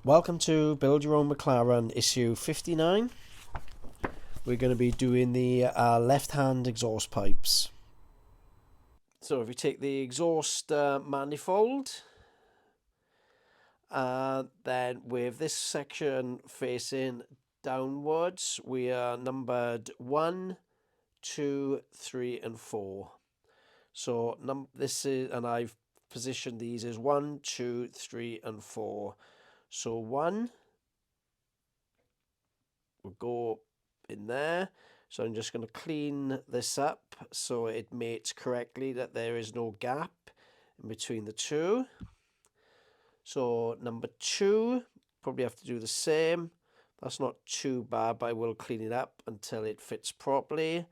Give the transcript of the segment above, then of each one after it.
Welcome to Build Your Own McLaren issue 59. We're going to be doing the left-hand exhaust pipes. So if you take the exhaust manifold, then with this section facing downwards, we are numbered 1, 2, 3 and 4. So this is, and I've positioned these as 1, 2, 3 and 4. So 1 will go in there. So I'm just going to clean this up so it mates correctly, that there is no gap in between the two. So number 2, probably have to do the same. That's not too bad, but I will clean it up until it fits properly.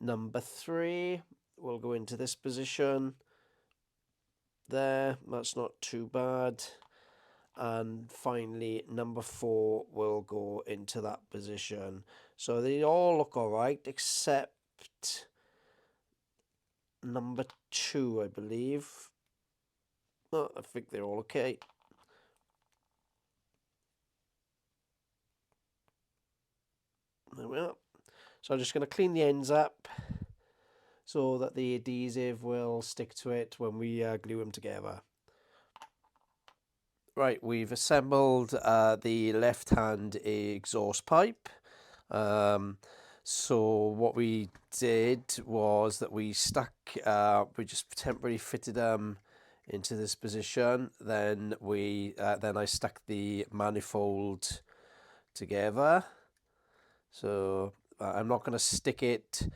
Number 3 will go into this position there. That's not too bad. And finally, number 4 will go into that position. So they all look all right, except number 2, I believe. Oh, I think they're all okay. There we are. So I'm just going to clean the ends up so that the adhesive will stick to it when we glue them together. Right, we've assembled the left-hand exhaust pipe. So what we did was that we stuck, we just temporarily fitted them into this position. Then I stuck the manifold together. So I'm not going to stick it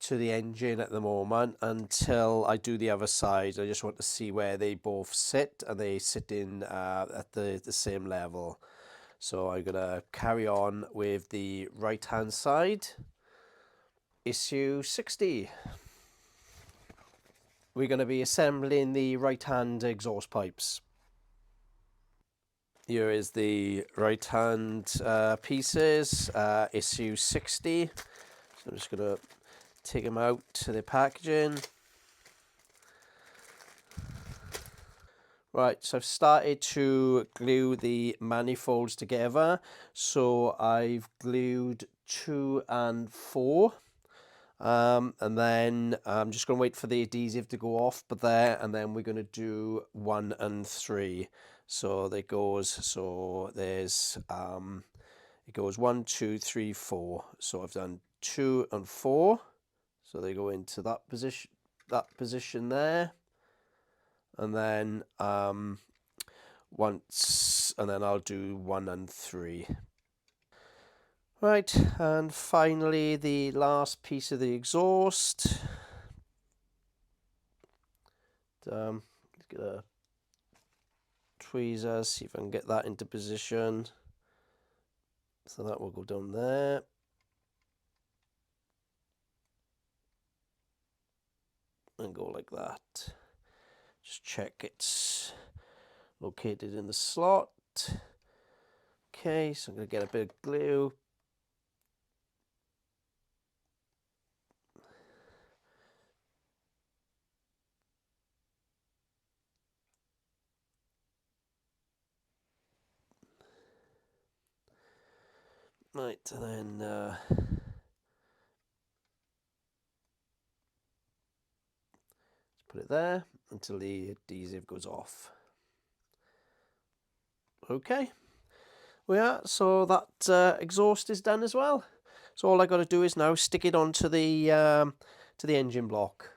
to the engine at the moment until I do the other side. I just want to see where they both sit, and they sit in at the same level. So I'm going to carry on with the right hand side. Issue 60. We're going to be assembling the right hand exhaust pipes. Here is the right hand pieces, issue 60. So I'm just going to take them out to the packaging. Right, so I've started to glue the manifolds together. So I've glued 2 and 4. And then I'm just going to wait for the adhesive to go off, but there, and then we're going to do 1 and 3. So there goes, so there's, it goes 1, 2, 3, 4. So I've done 2 and 4. So they go into that position there. And then once, and then I'll do 1 and 3. Right, and finally the last piece of the exhaust. Let's get a tweezers, see if I can get that into position. So that will go down there. And go like that. Just check it's located in the slot. Okay, so I'm going to get a bit of glue. Right, and then put it there until the adhesive goes off. Okay, so that exhaust is done as well. So all I got to do is now stick it onto the engine block.